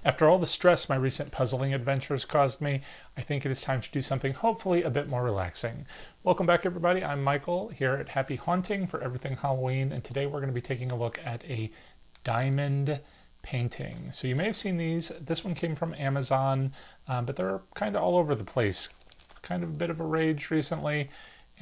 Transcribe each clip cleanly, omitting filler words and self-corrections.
After all the stress my recent puzzling adventures caused me, I think it is time to do something hopefully a bit more relaxing. Welcome back everybody, I'm Michael here at Happy Haunting for Everything Halloween, and today we're going to be taking a look at a diamond painting. So you may have seen these. This one came from Amazon, but they're kind of all over the place. Kind of a bit of a rage recently,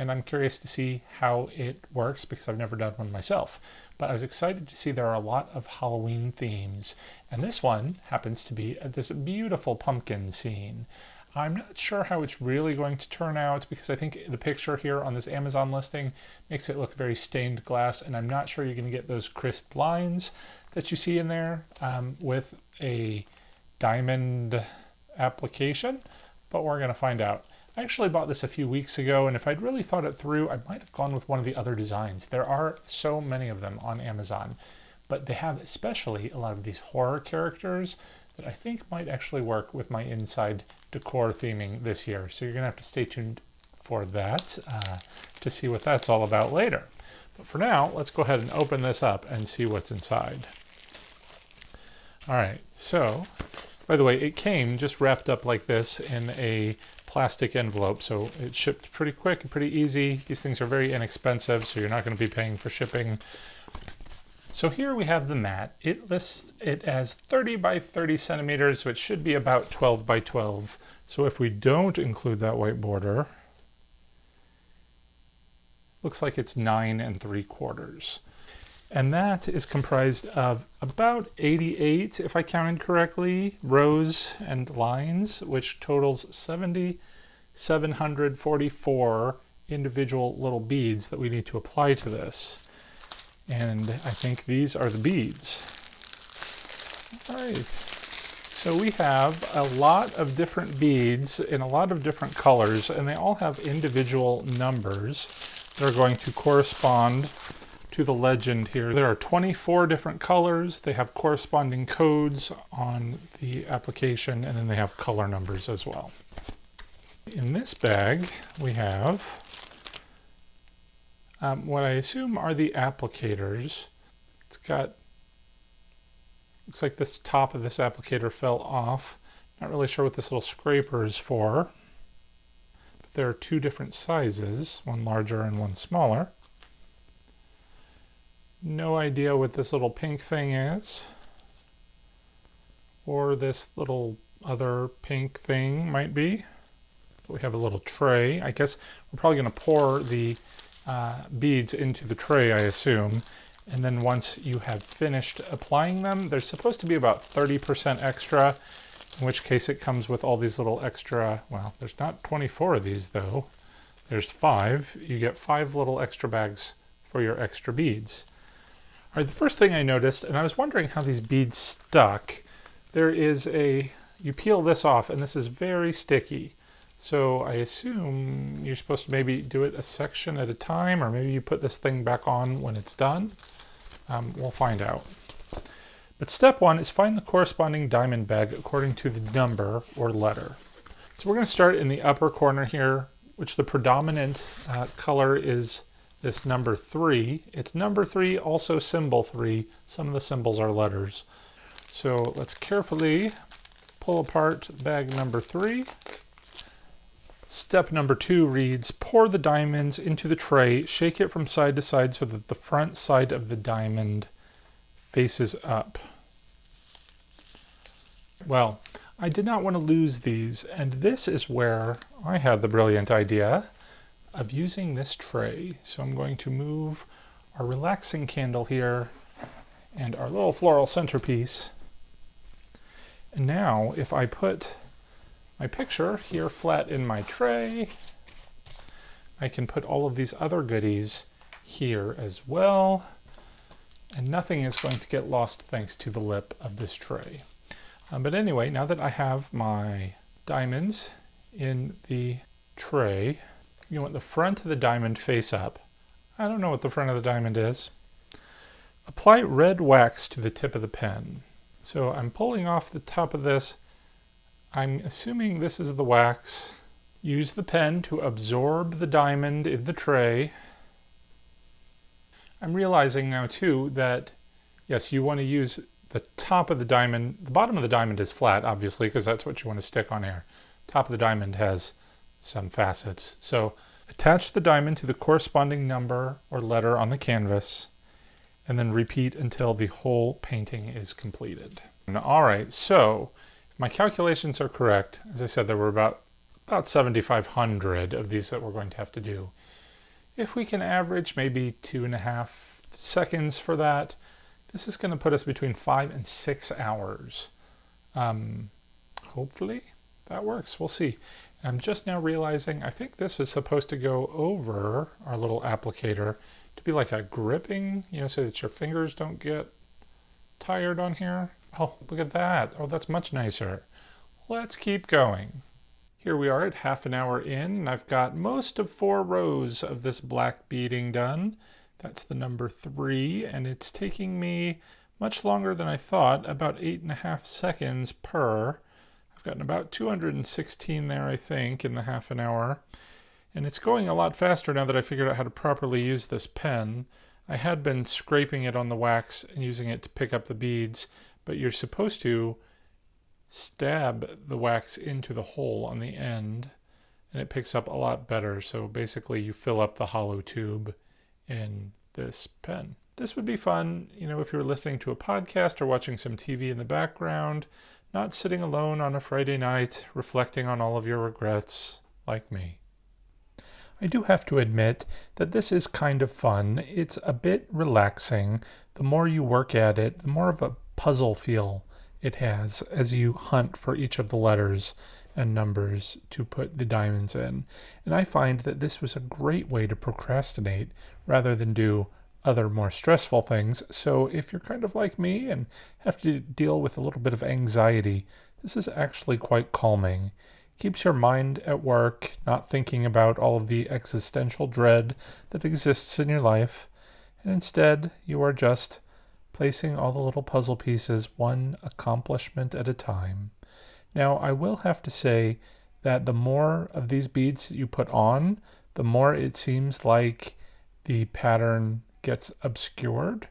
and I'm curious to see how it works because I've never done one myself. But I was excited to see there are a lot of Halloween themes, and this one happens to be this beautiful pumpkin scene. I'm not sure how it's really going to turn out because I think the picture here on this Amazon listing makes it look very stained glass, and I'm not sure you're going to get those crisp lines that you see in there with a diamond application, but we're going to find out. I actually bought this a few weeks ago, and if I'd really thought it through, I might have gone with one of the other designs. There are so many of them on Amazon, but they have especially a lot of these horror characters that I think might actually work with my inside decor theming this year. So you're going to have to stay tuned for that to see what that's all about later. But for now, let's go ahead and open this up and see what's inside. All right, so by the way, it came just wrapped up like this in a plastic envelope, so it shipped pretty quick and pretty easy. These things are very inexpensive, so you're not going to be paying for shipping. So here we have the mat. It lists it as 30 by 30 centimeters, which should be about 12 by 12. So if we don't include that white border, looks like it's 9 3/4. And that is comprised of about 88, if I counted correctly, rows and lines, which totals 744 individual little beads that we need to apply to this. And I think these are the beads. All right. So we have a lot of different beads in a lot of different colors, and they all have individual numbers that are going to correspond to the legend here. There are 24 different colors. They have corresponding codes on the application, and then they have color numbers as well. In this bag, we have what I assume are the applicators. It's got, looks like this top of this applicator fell off. Not really sure what this little scraper is for. But there are two different sizes, one larger and one smaller. No idea what this little pink thing is, or this little other pink thing might be. We have a little tray. I guess we're probably going to pour the beads into the tray, I assume, and then once you have finished applying them, there's supposed to be about 30% extra, in which case it comes with all these little extra, well, there's not 24 of these though, there's 5. You get 5 little extra bags for your extra beads. All right, the first thing I noticed, and I was wondering how these beads stuck, there is you peel this off, and this is very sticky. So I assume you're supposed to maybe do it a section at a time, or maybe you put this thing back on when it's done. We'll find out. But step 1 is find the corresponding diamond bag according to the number or letter. So we're going to start in the upper corner here, which the predominant color is this number 3. It's number 3, also symbol 3. Some of the symbols are letters. So let's carefully pull apart bag number 3. Step number 2 reads, pour the diamonds into the tray, shake it from side to side so that the front side of the diamond faces up. Well, I did not want to lose these, and this is where I had the brilliant idea of using this tray. So I'm going to move our relaxing candle here and our little floral centerpiece. And now if I put my picture here flat in my tray, I can put all of these other goodies here as well, and nothing is going to get lost thanks to the lip of this tray. But anyway, now that I have my diamonds in the tray, you want the front of the diamond face up. I don't know what the front of the diamond is. Apply red wax to the tip of the pen. So I'm pulling off the top of this. I'm assuming this is the wax. Use the pen to absorb the diamond in the tray. I'm realizing now too that yes, you want to use the top of the diamond, the bottom of the diamond is flat, obviously, because that's what you want to stick on here. Top of the diamond has some facets. So attach the diamond to the corresponding number or letter on the canvas, and then repeat until the whole painting is completed. All right, so if my calculations are correct, as I said, there were about 7,500 of these that we're going to have to do. If we can average maybe 2.5 seconds for that, this is going to put us between 5 and 6 hours. Hopefully that works. We'll see. I'm just now realizing I think this was supposed to go over our little applicator to be like a gripping, so that your fingers don't get tired on here. Oh, look at that. Oh, that's much nicer. Let's keep going. Here we are at half an hour in, and I've got most of 4 rows of this black beading done. That's the number 3, and it's taking me much longer than I thought, about 8.5 seconds per. I've gotten about 216 there, I think, in the half an hour. And it's going a lot faster now that I figured out how to properly use this pen. I had been scraping it on the wax and using it to pick up the beads, but you're supposed to stab the wax into the hole on the end, and it picks up a lot better. So basically you fill up the hollow tube in this pen. This would be fun, if you were listening to a podcast or watching some TV in the background, not sitting alone on a Friday night, reflecting on all of your regrets, like me. I do have to admit that this is kind of fun. It's a bit relaxing. The more you work at it, the more of a puzzle feel it has as you hunt for each of the letters and numbers to put the diamonds in. And I find that this was a great way to procrastinate rather than do other more stressful things. So if you're kind of like me and have to deal with a little bit of anxiety, this is actually quite calming. Keeps your mind at work, not thinking about all of the existential dread that exists in your life, and instead you are just placing all the little puzzle pieces one accomplishment at a time. Now, I will have to say that the more of these beads you put on, the more it seems like the pattern gets obscured.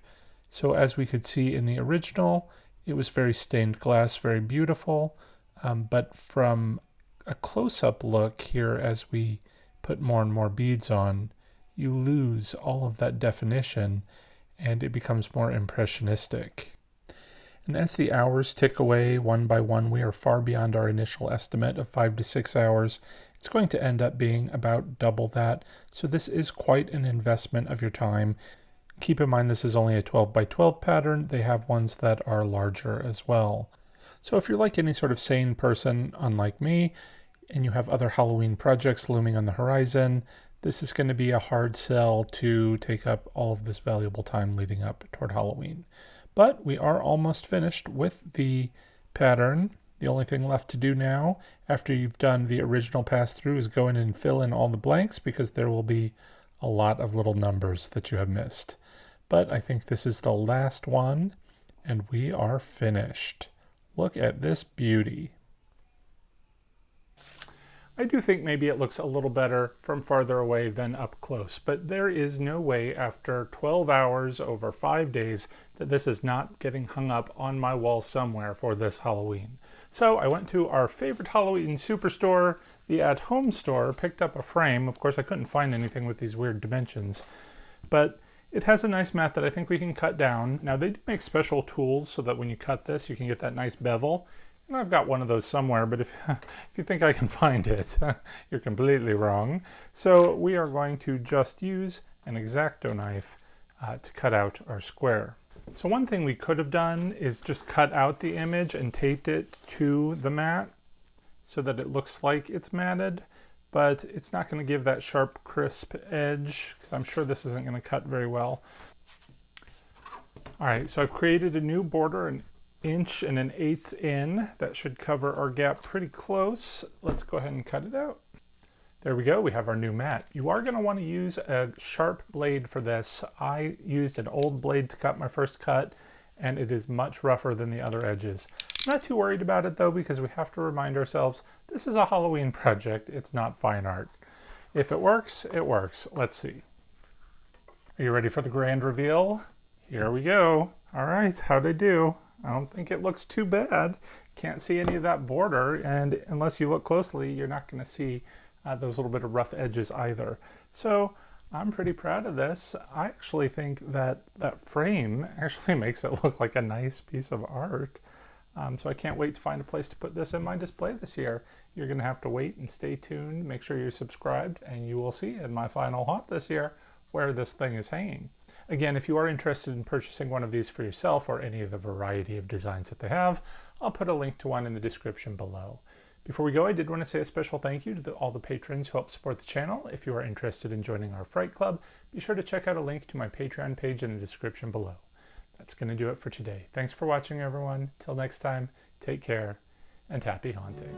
So as we could see in the original, it was very stained glass, very beautiful, but from a close-up look here as we put more and more beads on, you lose all of that definition and it becomes more impressionistic. And as the hours tick away one by one, we are far beyond our initial estimate of 5 to 6 hours. It's going to end up being about double that, so this is quite an investment of your time. Keep in mind this is only a 12 by 12 pattern. They have ones that are larger as well. So if you're like any sort of sane person, unlike me, and you have other Halloween projects looming on the horizon, this is going to be a hard sell to take up all of this valuable time leading up toward Halloween. But we are almost finished with the pattern. The only thing left to do now, after you've done the original pass-through, is go in and fill in all the blanks, because there will be a lot of little numbers that you have missed. But I think this is the last one, and we are finished. Look at this beauty. I do think maybe it looks a little better from farther away than up close, but there is no way after 12 hours over 5 days that this is not getting hung up on my wall somewhere for this Halloween. So I went to our favorite Halloween superstore, the At Home store, picked up a frame. Of course, I couldn't find anything with these weird dimensions, but it has a nice mat that I think we can cut down. Now, they do make special tools so that when you cut this, you can get that nice bevel. And I've got one of those somewhere, but if you think I can find it, you're completely wrong. So we are going to just use an X-Acto knife to cut out our square. So one thing we could have done is just cut out the image and taped it to the mat so that it looks like it's matted, but it's not going to give that sharp, crisp edge because I'm sure this isn't going to cut very well. All right, so I've created a new border, an 1.125 in. That should cover our gap pretty close. Let's go ahead and cut it out. There we go, we have our new mat. You are going to want to use a sharp blade for this. I used an old blade to cut my first cut, and it is much rougher than the other edges. I'm not too worried about it though, because we have to remind ourselves this is a Halloween project, it's not fine art. If it works, it works. Let's see. Are you ready for the grand reveal? Here we go. All right, how'd I do? I don't think it looks too bad. Can't see any of that border, and unless you look closely, you're not going to see those little bit of rough edges either. So I'm pretty proud of this. I actually think that that frame actually makes it look like a nice piece of art. So I can't wait to find a place to put this in my display this year. You're going to have to wait and stay tuned. Make sure you're subscribed, and you will see in my final haunt this year where this thing is hanging. Again, if you are interested in purchasing one of these for yourself or any of the variety of designs that they have, I'll put a link to one in the description below. Before we go, I did want to say a special thank you to all the patrons who help support the channel. If you are interested in joining our Fright Club, be sure to check out a link to my Patreon page in the description below. That's going to do it for today. Thanks for watching, everyone. Till next time, take care and happy haunting.